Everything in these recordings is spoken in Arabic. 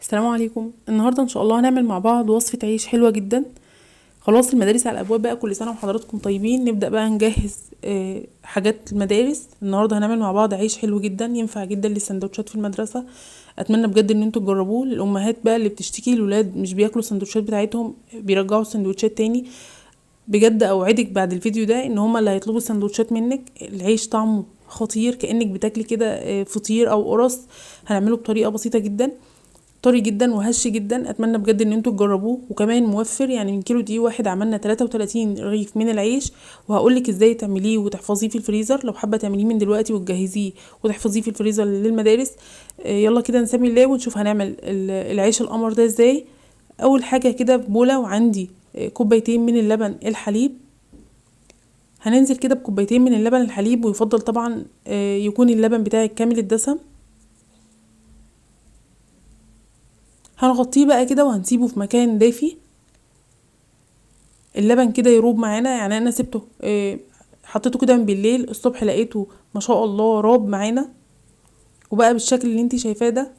السلام عليكم. النهارده ان شاء الله هنعمل مع بعض وصفة عيش حلوة جدا. خلاص المدارس على الابواب بقى، كل سنة وحضراتكم طيبين. نبدأ بقى نجهز حاجات المدارس. النهارده هنعمل مع بعض عيش حلو جدا، ينفع جدا للسندوتشات في المدرسة. اتمنى بجد ان انتوا تجربوه. للامهات بقى اللي بتشتكي الولاد مش بياكلوا السندوتشات بتاعتهم، بيرجعوا السندوتشات تاني، بجد اوعدك بعد الفيديو ده ان هما اللي هيطلبوا السندوتشات منك. العيش طعمه خطير، كأنك بتاكلي كده فطير او قرص. هنعمله بطريقة بسيطة جدا، طري جدا وهش جدا. اتمنى بجد ان انتوا تجربوه، وكمان موفر. يعني من كيلو دقيق واحد عملنا 33 رغيف من العيش. وهقولك ازاي تعمليه وتحفظيه في الفريزر، لو حابه تعمليه من دلوقتي وتجهزيه وتحفظيه في الفريزر للمدارس. يلا كده نسمي الله ونشوف هنعمل العيش القمر ده ازاي. اول حاجه كده في بوله، وعندي كوبايتين من اللبن الحليب. هننزل كده بكوبايتين من اللبن الحليب، ويفضل طبعا يكون اللبن بتاعك كامل الدسم. هنغطيه بقى كده وهنسيبه في مكان دافي. اللبن كده يروب معانا، يعني انا سبته حطيته كده من بالليل، الصبح لقيته ما شاء الله راب معانا وبقى بالشكل اللي انتي شايفاه ده.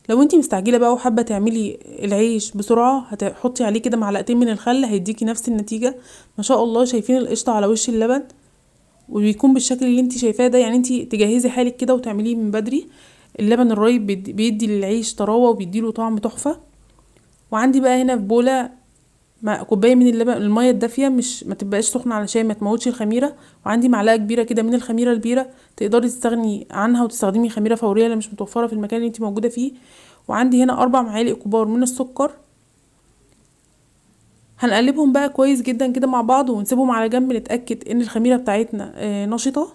لو انتي مستعجله بقى وحابه تعملي العيش بسرعه، هتحطي عليه كده معلقتين من الخل، هيديكي نفس النتيجه. ما شاء الله شايفين القشطه على وش اللبن، وبيكون بالشكل اللي انتي شايفاه ده. يعني انتي تجهزي حالك كده وتعمليه من بدري. اللبن الرايب بيدي للعيش طراوه وبيديله طعم تحفه. وعندي بقى هنا في بوله مع كوبايه من اللبن، الميه الدافيه مش ما تبقاش سخنه علشان ما تموتش الخميره. وعندي معلقه كبيره كده من الخميره البيره، تقدري تستغني عنها وتستخدمي خميره فوريه اللي مش متوفره في المكان اللي انت موجوده فيه. وعندي هنا 4 معالق كبار من السكر. هنقلبهم بقى كويس جدا كده مع بعض ونسيبهم على جنب، نتاكد ان الخميره بتاعتنا نشطه.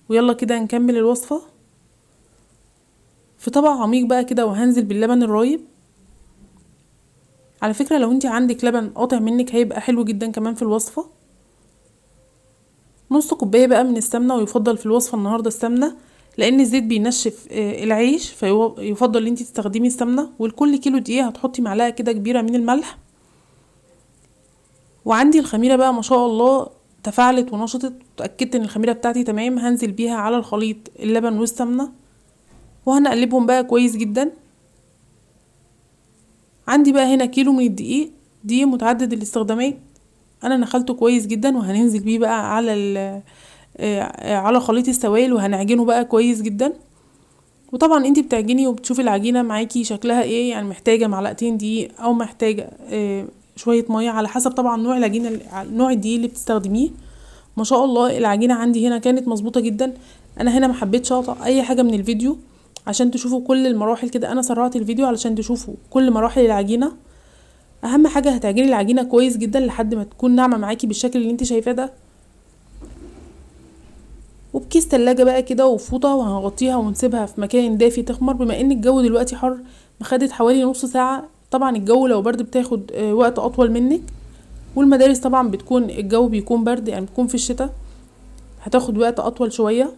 ويلا كده نكمل الوصفه. في طبق عميق بقى كده، وهنزل باللبن الرايب. على فكره لو انت عندك لبن قاطع منك هيبقى حلو جدا كمان في الوصفه. نص كوبايه بقى من السمنه، ويفضل في الوصفه النهارده السمنه، لان الزيت بينشف العيش، فيفضل ان انت تستخدمي السمنه. ولكل كيلو دقيق هتحطي معلقه كده كبيره من الملح. وعندي الخميره بقى ما شاء الله تفاعلت ونشطت، اتاكدت ان الخميره بتاعتي تمام. هنزل بيها على الخليط اللبن والسمنه، وهنقلبهم بقى كويس جدا. عندي بقى هنا كيلو من الدقيق، دقيق متعدد الاستخدامات، انا نخلته كويس جدا. وهننزل بيه بقى على خليط السوائل، وهنعجنه بقى كويس جدا. وطبعا انتي بتعجني وبتشوفي العجينه معاكي شكلها ايه، يعني محتاجه معلقتين دقيق او محتاجه شويه ميه، على حسب طبعا نوع العجينه، نوع الدقيق اللي بتستخدميه. ما شاء الله العجينه عندي هنا كانت مظبوطه جدا. انا هنا ما حبيتش اقطع اي حاجه من الفيديو عشان تشوفوا كل المراحل كده. انا سرعت الفيديو علشان تشوفوا كل مراحل العجينه. اهم حاجه هتعجني العجينه كويس جدا لحد ما تكون ناعمه معاكي بالشكل اللي انت شايفاه ده. وبكيس تلاجة بقى كده وفوطة، وهنغطيها ونسيبها في مكان دافي تخمر. بما ان الجو دلوقتي حر، خدت حوالي نص ساعة. طبعا الجو لو برد بتاخد وقت اطول منك. والمدارس طبعا بتكون الجو بيكون برد، يعني بتكون في الشتاء، هتاخد وقت اطول شوية.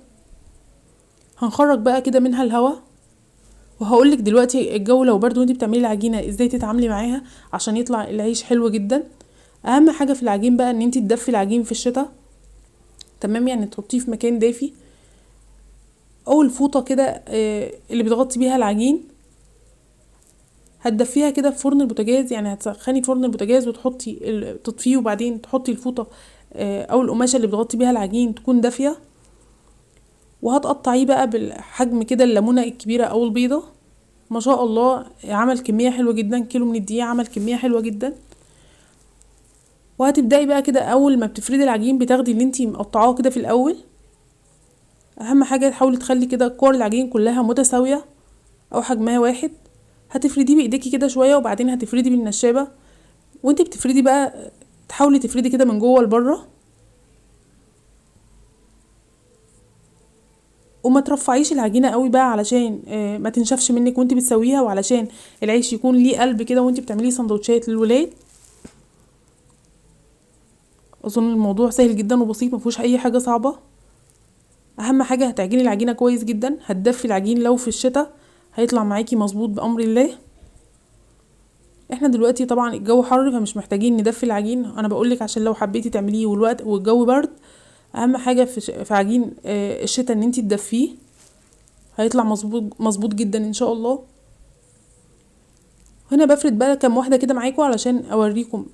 هنخرج بقى كده منها الهواء. وهقولك دلوقتي الجو لو برد وانت بتعملي العجينة ازاي تتعاملي معاها عشان يطلع العيش حلو جدا. اهم حاجة في العجين بقى ان انت تدفي العجين في الشتاء، تمام؟ يعني تحطيه في مكان دافي. اول فوطه كده اللي بتغطي بيها العجين هتدفيها كده في فرن البوتاجاز. يعني هتسخني فرن البوتاجاز وتحطي تطفيه، وبعدين تحطي الفوطه او القماشه اللي بتغطي بيها العجين تكون دافيه. وهتقطعيه بقى بالحجم كده الليمونه الكبيره او البيضه. ما شاء الله عمل كميه حلوه جدا، كيلو من الدقيق عمل كميه حلوه جدا. وهتبداي بقى كده اول ما بتفردي العجين بتاخدي اللي انتي مقطعاه كده في الاول. اهم حاجه تحاولي تخلي كده كور العجين كلها متساويه او حجمها واحد. هتفرديه بايديكي كده شويه، وبعدين هتفردي بالنشابه. وانتي بتفردي بقى تحاولي تفردي كده من جوه لبره، وما ترفعيش العجينه قوي بقى علشان ما تنشفش منك وانتي بتسويها، وعلشان العيش يكون ليه قلب كده وانتي بتعمليه سندوتشات للولاد. اظن الموضوع سهل جدا وبسيط، ما فيهوش اي حاجه صعبه. اهم حاجه هتعجني العجينه كويس جدا. هتدفي العجين لو في الشتاء هيطلع معاكي مظبوط بامر الله. احنا دلوقتي طبعا الجو حر فمش محتاجين ندفي العجين، انا بقولك عشان لو حبيتي تعمليه والوقت والجو برد. اهم حاجه في عجين الشتاء ان انتي تدفيه هيطلع مظبوط جدا ان شاء الله. هنا بفرد بقى كام واحده كده معاكم علشان اوريكم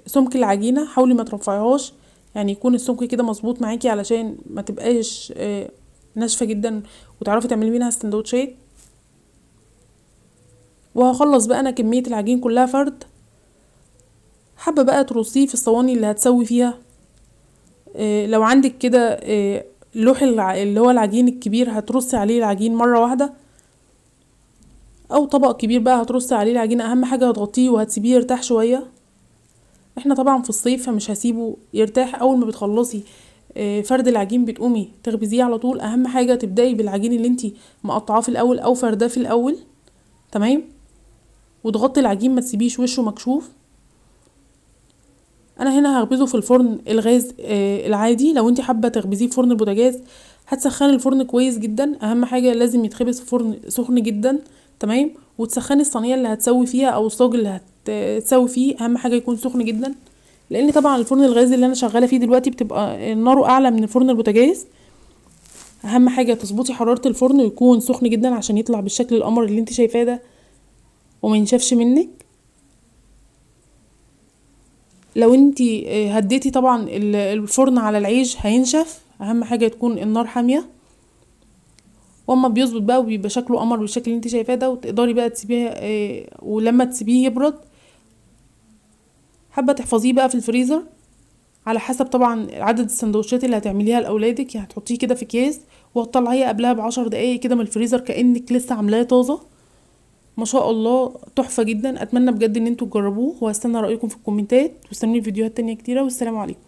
سمك العجينه. حاولي ما ترفعيهاش، يعني يكون السمك كده مظبوط معاكي علشان ما تبقاش ناشفه جدا وتعرفي تعملي منها سندوتشات. وهخلص بقى انا كميه العجين كلها فرد. حابه بقى ترصيه في الصواني اللي هتسوي فيها. لو عندك كده لوح اللي هو العجين الكبير هترصي عليه العجين مره واحده، او طبق كبير بقى هترصي عليه العجين. اهم حاجه هتغطيه وهتسيبيه يرتاح شويه. احنا طبعا في الصيف فمش هسيبه يرتاح. اول ما بتخلصي فرد العجين بتقومي تخبزيه على طول. اهم حاجه تبداي بالعجين اللي انتي مقطعاه في الاول او فرداه في الاول، تمام، وتغطي العجين ما تسيبيش وشه مكشوف. انا هنا هخبزه في الفرن الغاز العادي. لو انتي حابه تخبزيه في فرن البوتاجاز هتسخني الفرن كويس جدا. اهم حاجه لازم يتخبز في فرن سخن جدا، تمام. وتسخني الصينيه اللي هتسوي فيها او الصاج اللي هتسوي فيه، اهم حاجه يكون سخن جدا. لان طبعا الفرن الغاز اللي انا شغاله فيه دلوقتي بتبقى ناره اعلى من فرن البوتاجاز. اهم حاجه تظبطي حراره الفرن ويكون سخن جدا عشان يطلع بالشكل القمر اللي انت شايفاه ده وما ينشفش منك. لو انت هديتي طبعا الفرن على العيش هينشف. اهم حاجه تكون النار حاميه. واما بيظبط بقى وبيبقى شكله قمر بالشكل اللي انت شايفاه ده، وتقدري بقى تسيبيه ولما تسيبيه يبرد حابه تحفظيه بقى في الفريزر على حسب طبعا عدد السندوتشات اللي هتعمليها لاولادك. يعني هتحطيه كده في اكياس وهتطلعيه قبلها ب10 دقايق كده من الفريزر كانك لسه عاملاه طازه. ما شاء الله تحفه جدا. اتمنى بجد ان انتوا تجربوه، وهستنى رايكم في الكومنتات. واستنوني فيديوهات تانية كتيره، والسلام عليكم.